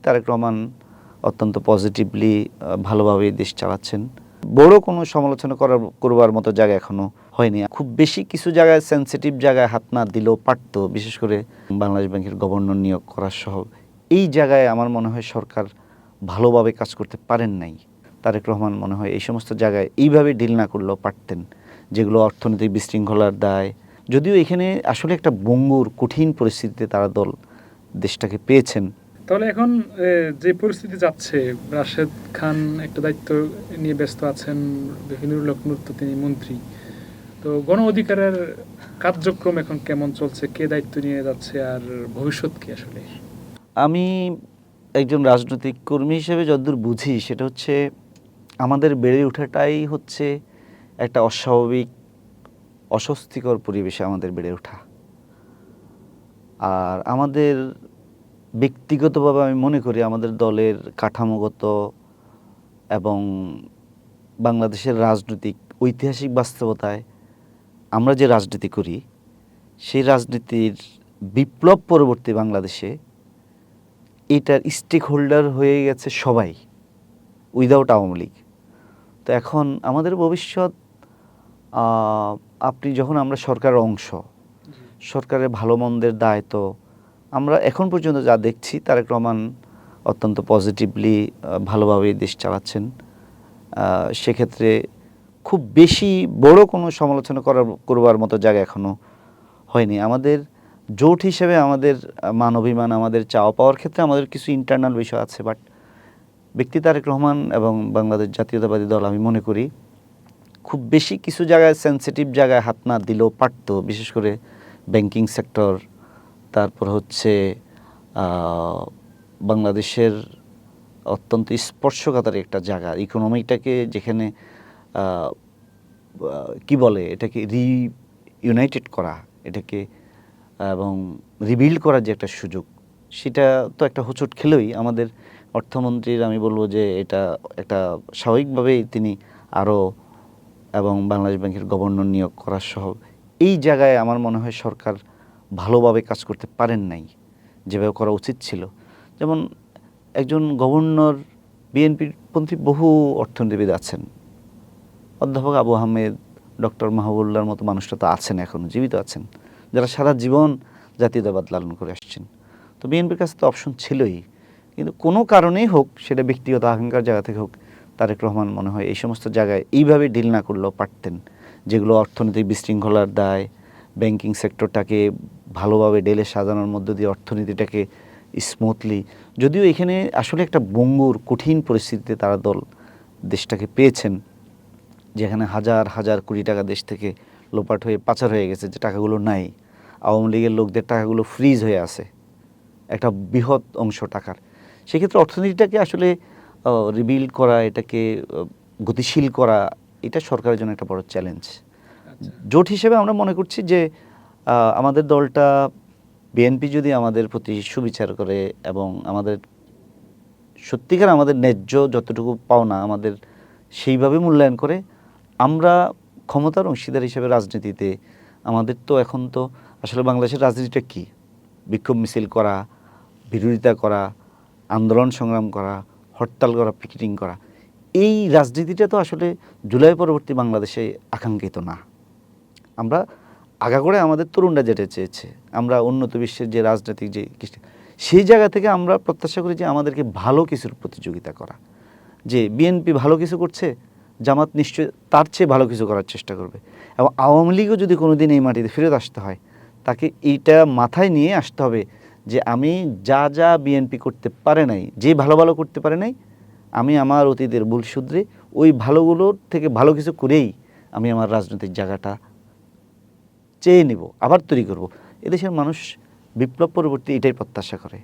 তারেক রহমান অত্যন্ত পজিটিভলি ভালোভাবে দেশ চালাচ্ছেন। বড় কোনো সমালোচনা করবার মতো জায়গা এখনো হয়নি। খুব বেশি কিছু জায়গায় সেনসিটিভ জায়গায় হাত না দিলেও পারত, বিশেষ করে বাংলাদেশ ব্যাংকের গভর্নর নিয়োগ করা সহ এই জায়গায় আমার মনে হয় সরকার ভালোভাবে কাজ করতে পারেন নাই। তারেক রহমান মনে হয় এই সমস্ত জায়গায় এইভাবে ডিল না করলেও পারতেন, যেগুলো অর্থনৈতিক বিশৃঙ্খলার দায়। যদিও এখানে আসলে একটা ভঙ্গুর কঠিন পরিস্থিতিতে তারা দেশটাকে পেয়েছেন। তাহলে এখন যে পরিস্থিতি যাচ্ছে, রাশেদ খান একটা দায়িত্ব নিয়ে ব্যস্ত আছেন, হিনুরুল হক নূর তো তিনি মন্ত্রী, তো গণ অধিকারের কার্যক্রম এখন কেমন চলছে, কে দায়িত্ব নিয়ে যাচ্ছে, আর ভবিষ্যৎ কি আসলে? আমি একজন রাজনৈতিক কর্মী হিসেবে যতদূর বুঝি সেটা হচ্ছে আমাদের বেড়ে ওঠাটাই হচ্ছে একটা অস্বাভাবিক অস্বস্তিকর পরিবেশে আমাদের বেড়ে ওঠা। আর আমাদের ব্যক্তিগতভাবে আমি মনে করি আমাদের দলের কাঠামোগত এবং বাংলাদেশের রাজনৈতিক ঐতিহাসিক বাস্তবতায় আমরা যে রাজনীতি করি সেই রাজনীতির বিপ্লব পরবর্তী বাংলাদেশে এটার স্টেক হোল্ডার হয়ে গেছে সবাই, উইদাউট আওয়ামী লীগ। তো এখন আমাদের ভবিষ্যৎ, আপনি যখন আমরা সরকারের অংশ, সরকারের ভালো মন্দের দায়িত্ব আমরা এখন পর্যন্ত যা দেখছি তারেক রহমান অত্যন্ত পজিটিভলি ভালোভাবে দেশ চালাচ্ছেন। সেক্ষেত্রে খুব বেশি বড় কোনো সমালোচনা করবার মতো জায়গা এখনো হয়নি। আমাদের জোট হিসেবে আমাদের মান-অভিমান, আমাদের চাওয়া পাওয়ার ক্ষেত্রে আমাদের কিছু ইন্টারনাল বিষয় আছে, বাট ব্যক্তি তারেক রহমান এবং বাংলাদেশ জাতীয়তাবাদী দল আমি মনে করি খুব বেশি কিছু জায়গায় সেনসিটিভ জায়গায় হাত না দিলেও পারত, বিশেষ করে ব্যাংকিং সেক্টর, তারপর হচ্ছে বাংলাদেশের অত্যন্ত স্পর্শকাতর একটা জায়গা, ইকোনমিটাকে যেখানে কি বলে এটাকে রিইউনাইটেড করা, এটাকে এবং রিবিল্ড করার যে একটা সুযোগ, সেটা তো একটা হোঁচট খেলেই আমাদের অর্থমন্ত্রীর, আমি বলবো যে এটা একটা স্বাভাবিকভাবেই তিনি আরও এবং বাংলাদেশ ব্যাংকের গভর্নর নিয়োগ করা সহ এই জায়গায় আমার মনে হয় সরকার ভালোভাবে কাজ করতে পারেন নাই যেভাবে করা উচিত ছিল। যেমন একজন গভর্নর, বিএনপির পন্থী বহু অর্থনীতিবিদ আছেন, অধ্যাপক আবু আহমেদ, ডক্টর মাহবুবুল্লাহর মতো মানুষরা তো আছেন, এখনও জীবিত আছেন, যারা সারা জীবন জাতীয়তাবাদ লালন করে আসছেন। তো বিএনপির কাছে তো অপশন ছিলই, কিন্তু কোনো কারণেই হোক, সেটা ব্যক্তিগত আকাঙ্ক্ষার জায়গা থেকে হোক, তারেক রহমান মনে হয় এই সমস্ত জায়গায় এইভাবে ডিল না করলেও পারতেন, যেগুলো অর্থনৈতিক বিশৃঙ্খলার দায়, ব্যাংকিং সেক্টরটাকে ভালোভাবে ডেলে সাজানোর মধ্য দিয়ে অর্থনীতিটাকে স্মুথলি, যদিও এখানে আসলে একটা ভঙ্গুর কঠিন পরিস্থিতিতে তারা দেশটাকে পেয়েছেন, যেখানে হাজার হাজার কোটি টাকা দেশ থেকে লোপাট হয়ে পাচার হয়ে গেছে, যে টাকাগুলো নাই, আওয়ামী লীগের লোকদের টাকাগুলো ফ্রিজ হয়ে আছে একটা বৃহৎ অংশ টাকার। সেক্ষেত্রে অর্থনীতিটাকে আসলে রিবিল্ড করা, এটাকে গতিশীল করা, এটা সরকারের জন্য একটা বড় চ্যালেঞ্জ। জোট হিসেবে আমরা মনে করছি যে আমাদের দলটা, বিএনপি যদি আমাদের প্রতি সুবিচার করে এবং আমাদের সত্যিকার আমাদের ন্যায্য যতটুকু পাওনা আমাদের সেইভাবে মূল্যায়ন করে, আমরা ক্ষমতার অংশীদার হিসেবে রাজনীতিতে, আমাদের তো এখন তো আসলে বাংলাদেশের রাজনীতিটা কি, বিক্ষোভ মিছিল করা, বিরোধিতা করা, আন্দোলন সংগ্রাম করা, হরতাল করা, পিকেটিং করা, এই রাজনীতিটা তো আসলে জুলাই পরবর্তী বাংলাদেশে আকাঙ্ক্ষিত না। আমরা আগাগোড়ায় আমাদের তরুণরা যেটা চেয়েছে, আমরা উন্নত বিশ্বের যে রাজনৈতিক যে সেই জায়গা থেকে আমরা প্রত্যাশা করি যে আমাদেরকে ভালো কিছুর প্রতিযোগিতা করা, যে বিএনপি ভালো কিছু করছে, জামাত নিশ্চয় তার চেয়ে ভালো কিছু করার চেষ্টা করবে, এবং আওয়ামী লীগও যদি কোনো দিন এই মাটিতে ফেরত আসতে হয়, তাকে এইটা মাথায় নিয়ে আসতে হবে যে আমি যা যা বিএনপি করতে পারে নাই, যে ভালো ভালো করতে পারে নাই, আমি আমার অতীতের ভুল শুধরে ওই ভালোগুলোর থেকে ভালো কিছু করেই আমি আমার রাজনৈতিক জায়গাটা চেয়ে নিব, আবার তৈরি করব। এদেশের মানুষ বিপ্লব পরবর্তী এটাই প্রত্যাশা করে।